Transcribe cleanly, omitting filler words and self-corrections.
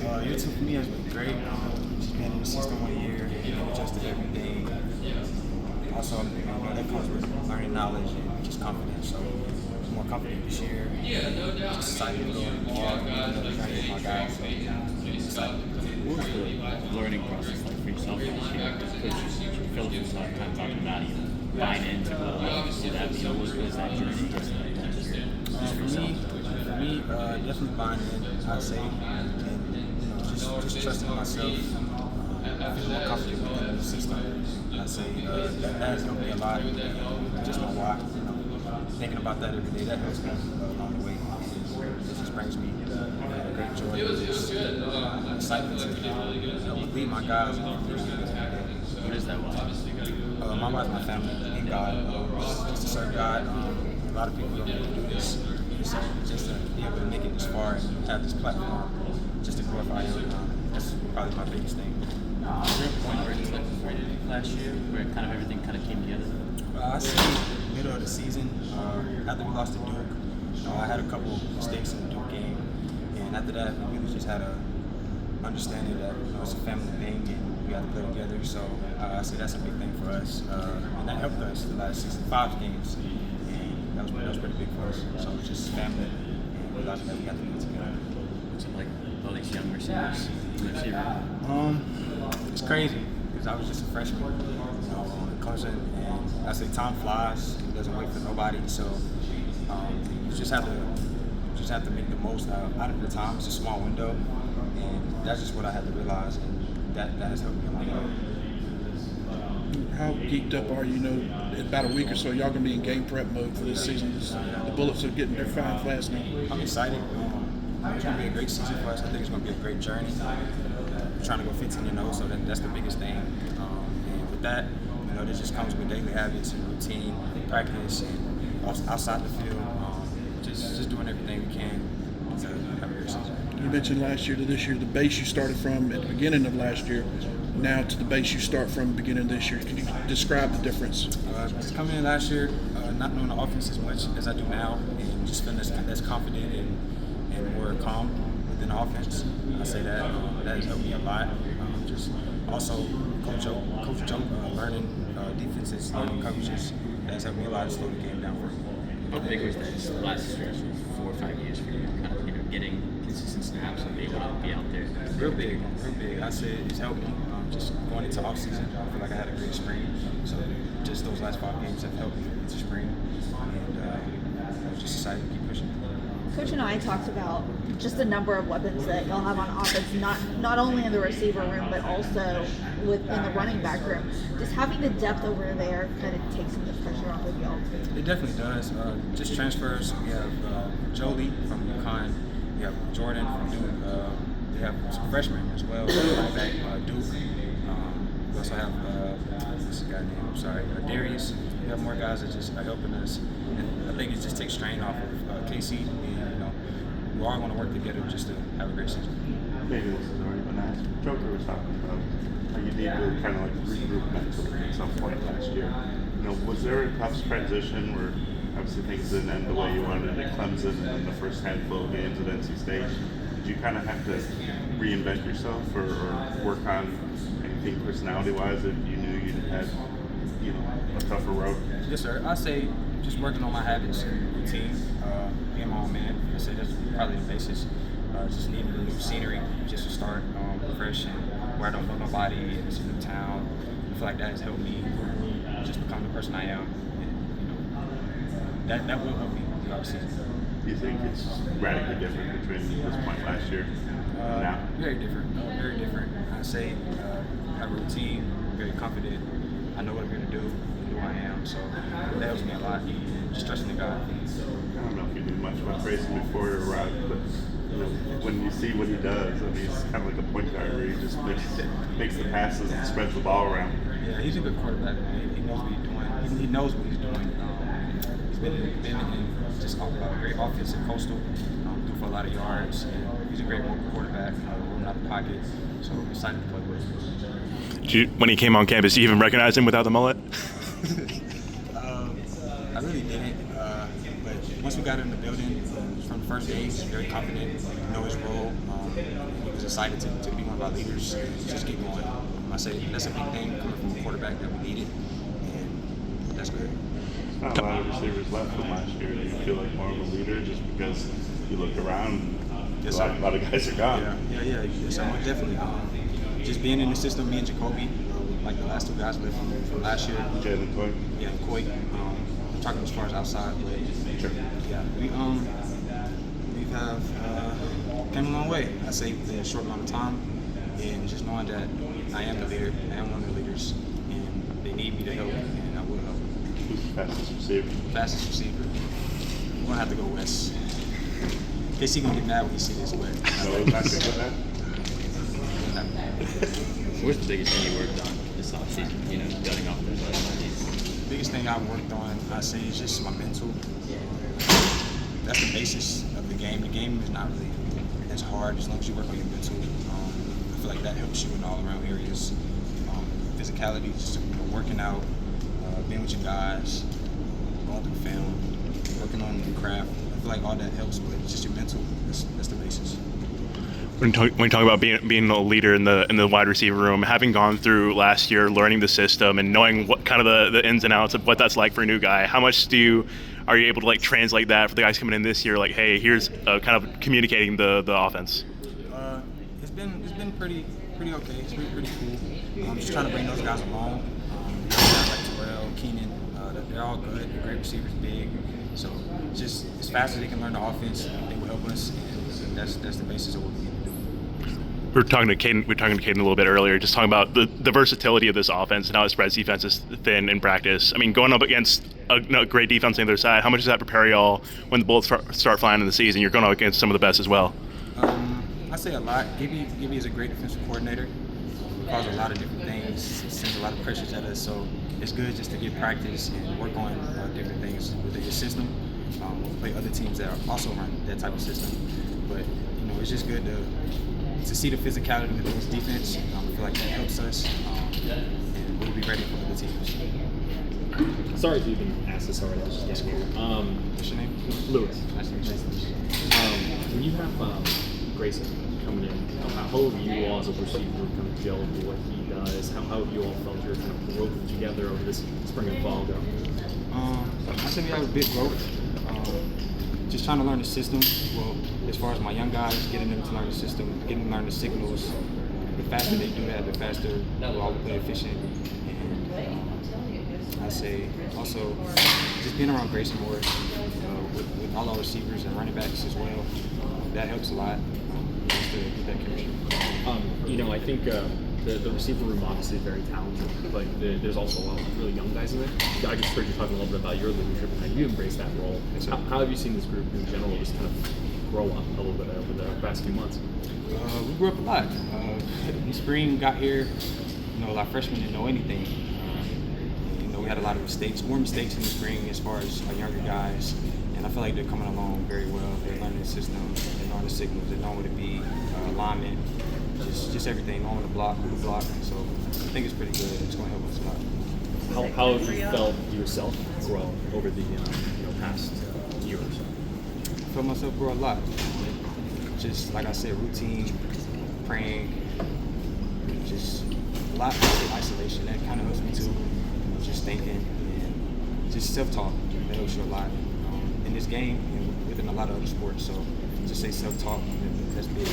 YouTube for me has been great. Just being in the system 1 year, getting adjusted to everything. Also, that comes with learning knowledge and just confidence. So I'm more confident this year. Just excited to go in the ball, trying to get my guys. So excited. What was the learning process like for yourself this year? Coach Phillips was a lot of time talking about buying into that. What was that journey? For me, definitely buying in, I'd say, and just trusting myself, feeling more confident within the system. I'd say that has helped me a lot. Just my why, thinking about that every day, that helps me along the way. It just brings me great joy and just excitement to lead my guys. What is that why? My why is my family and God. Just to serve God. A lot of people don't get to do this. So just to be able to make it this far and have this platform, just to glorify Him, that's probably my biggest thing. Was there a point where it clicked last year, where kind of everything kind of came together? I see middle of the season, after we lost to Duke, I had a couple mistakes in the Duke game, and after that, we really just had a understanding that it's a family thing and we have to play together. So I say that's a big thing for us, and that helped us the last 65 games. That was pretty big for us. So it's just family, and we realized that we got to do it together. What's it like all these young receivers? It's crazy because I was just a freshman, on Clemson, and I say time flies. It doesn't wait for nobody. So you just have to make the most out of the time. It's a small window, and that's just what I had to realize, and that has helped me a lot. How geeked up are you? In about a week or so, y'all gonna be in game prep mode for this season. The Bullets are getting their fine fast now. I'm excited. It's gonna be a great season for us. I think it's gonna be a great journey. We're trying to go 15-0, so that's the biggest thing. And with that, this just comes with daily habits and routine, practice, and outside the field, just doing everything we can to have a great season. You mentioned last year to this year, the base you started from at the beginning of last year, now to the base you start from the beginning of this year. Can you describe the difference? Coming in last year, not knowing the offense as much as I do now, and just feeling less confident and more calm within the offense. I say that has helped me a lot. Just also Coach Joe learning defenses, learning coverages. That has helped me a lot to slow the game down for me. How big was that last 4 or 5 years for you? Kind of getting consistent snaps and being able to be out there. Real big. I say it's helped me. Just going into off season, I feel like I had a great spring. So just those last 5 games have helped me into spring, and I was just excited to keep pushing. Coach and I talked about just the number of weapons that y'all have on offense, not only in the receiver room, but also in the running back room. Just having the depth over there kind of takes some of the pressure off of y'all. It definitely does. Just transfers. We have Jolie from UConn. We have Jordan from Duke. We have some freshmen as well. Running back Duke. We also have what's the guy name? I'm sorry, Darius. We have more guys that just are helping us, and I think it just takes strain off of Casey. And we all want to work together just to have a great season. Maybe this has already been asked. Joker was talking about how you need to kind of like regroup mentally at some point last year. Was there a tough transition where obviously things didn't end the way you wanted at Clemson and the first handful of games at NC State? Did you kind of have to reinvent yourself or work on anything personality-wise that you knew you had, a tougher road? Yes, sir. I say just working on my habits and routine, being my own man. I say that's probably the basis. Just needing a new scenery, just to start fresh and where I don't know nobody, and it's a new town. I feel like that has helped me just become the person I am. And, that will help me throughout the season. Do you think it's radically different between this point last year and now? Very different. Very different. I say have a routine, very confident. I know what I'm here to do, who I am. So that helps me a lot. And just trusting in God. I don't know if you knew much about Grayson before you arrived, but when you see what he does, he's kind of like a point guard where he just makes the passes and spreads the ball around. Yeah, he's a good quarterback. He knows what he's doing. He knows what he's doing. He's been in just a great offensive coastal, threw for a lot of yards. And he's a great quarterback, rolling out the pocket. So excited to play with him. When he came on campus, you even recognize him without the mullet? I really didn't. But once we got in the building, from the first day, he's very confident, know his role. He was excited to be one of our leaders, just get going. I say that's a big thing coming from a quarterback that we needed, and that's good. Not a lot of receivers left from last year. Do you feel like more of a leader just because you look around, Yes, a lot of guys are gone? Yeah. Yes, sir, definitely. Just being in the system, me and Jacoby, like the last two guys left from last year. Jalen Coy? Yeah, Coy. I'm talking as far as outside, but Sure. yeah, we have came a long way. I say in a short amount of time, and just knowing that I am the leader, I am one of the leaders, and they need me to help, and I will help. Who's the fastest receiver? Fastest receiver. We're gonna have to go West. In case he gonna get mad when he see this West. No, it's not good with that. What's the biggest thing you worked on this offseason? Getting off those last days. Biggest thing I've worked on, I say, is just my mental. That's the basis of the game. The game is not really as hard as long as you work on your mental. I feel like that helps you in all around areas. Physicality, just working out, being with your guys, going through film, working on your craft. I feel like all that helps, but it's just your mental. That's the basis. When you talk about being a leader in the wide receiver room, having gone through last year, learning the system and knowing what kind of the ins and outs of what that's like for a new guy, how much are you able to translate that for the guys coming in this year? Like, hey, here's kind of communicating the offense. It's been pretty okay. It's been pretty cool. I'm just trying to bring those guys along. Guys like Terrell, Keenan, they're all good. They're great receivers, big. So just as fast as they can learn the offense, they will help us, and that's the basis of what we need to do. We were talking to Caden a little bit earlier, just talking about the versatility of this offense and how it spreads defenses thin in practice. I mean, going up against a great defense on the other side, how much does that prepare y'all when the bullets start flying in the season? You're going up against some of the best as well. I say a lot. Gibby is a great defensive coordinator. He calls a lot of different things, sends a lot of pressures at us. So it's good just to get practice and work on different things within your system. We'll play other teams that also run that type of system. But it's just good to see the physicality of this defense. I feel like that helps us, and we'll be ready for other teams. Sorry if you've been asked this already. I was just getting here. What's your name? Lewis. Nice to meet you. When you have Grayson coming in, how have you all as a receiver kind of gelled with what he does? How have you all felt your kind of growth together over this spring and fall ago? I think we have a big growth. Just trying to learn the system. Well, as far as my young guys, getting them to learn the system, getting them to learn the signals. The faster they do that, the faster we'll all play efficient. And I say also just being around Grayson more with all our receivers and running backs as well. That helps a lot. Just to get that chemistry. I think the receiver room obviously is very talented, but there's also a lot of really young guys in there. I just heard you talking a little bit about your leadership and how you embrace that role. Yes, how have you seen this group in general just kind of grow up a little bit over the past few months? We grew up a lot. When spring got here, our freshmen didn't know anything. We had a lot of more mistakes in the spring as far as our younger guys. And I feel like they're coming along very well. They're learning the system, they're knowing the signals, they're knowing what to be, alignment, just everything, knowing the block, who to block. So I think it's pretty good. It's going to help us a lot. How have you felt yourself grow over the past year or so? I felt myself grow a lot. Just like I said, routine, praying, just a lot of isolation. That kind of helps me too. Just thinking and just self-talk. That helps you a lot in this game and within a lot of other sports. So just say self-talk. That's big.